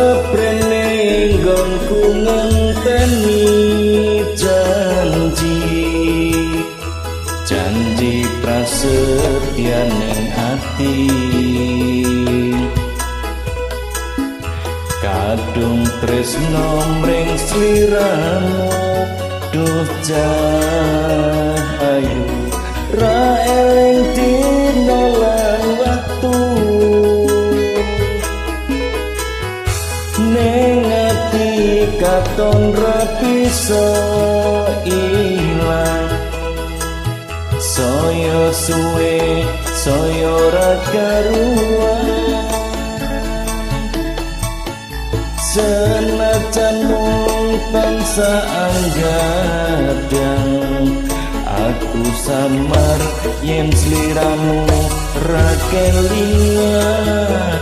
seprene nggonku ngenteni janji prasetya ning ati kadung tresno mring sliramu duh ayu ra eling dina lan wektu ning ati katon ra bisa ilang saya suwe saya ra karuan senajan mung tansah anggadang aku samar yen sliramu ra kelingan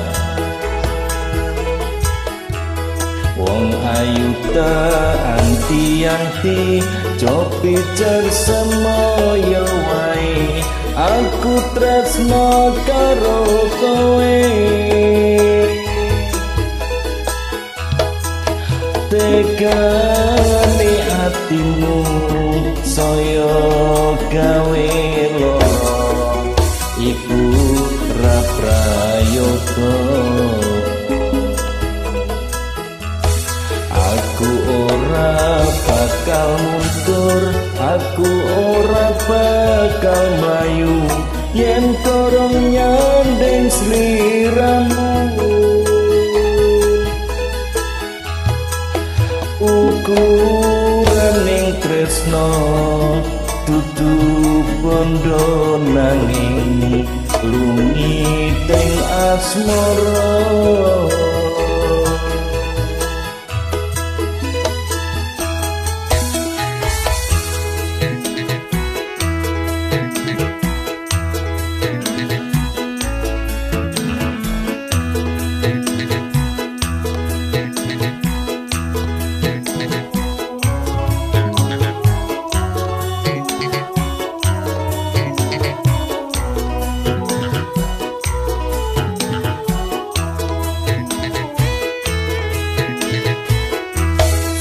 wong ayu ta anti-anti copi cersemoyo wae aku tresno karo kowe tegane atimu saya gawe loro iku ra prayoga aku ora bakal mundur aku ora bakal mlayu yen korong nyandeng sliramu ukuran ning tresno dudu bondo nanging lungi teng asmara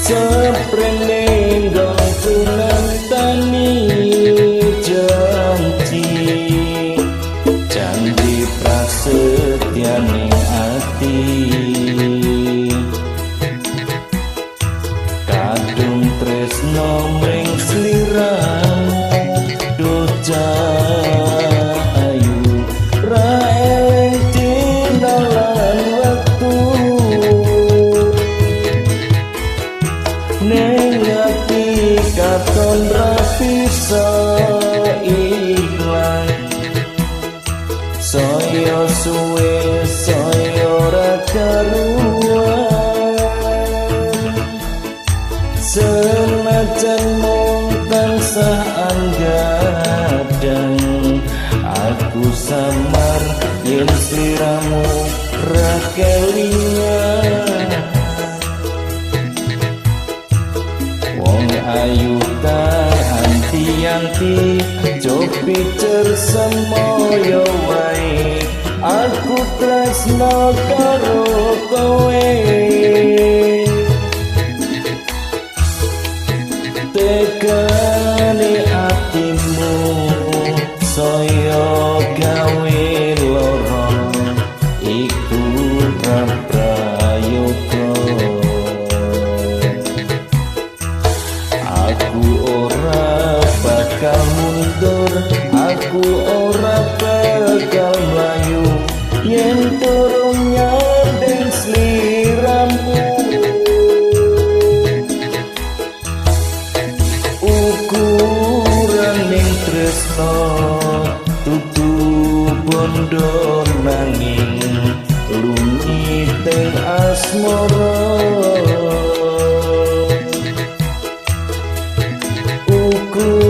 seprene nggonku ngenteni janji prasetya ning ati kadung tresno mring sliramu duh ayu ra eling dina lan wektu ning ati katon ra bisa ilang saya suwe saya ra karuan senajan mung tansah anggadang aku samar yen sliramu ra kelingan ayu ta anti-anti copi cersemoyo wae aku tresno karo kowe tegane atimu saya gawe loro iku ra prayoga aku ora bakal mundur aku ora bakal mlayu yen turun nyandeng sliramu ukuran ning tresno dudu bondo nanging lungi teng asmara ku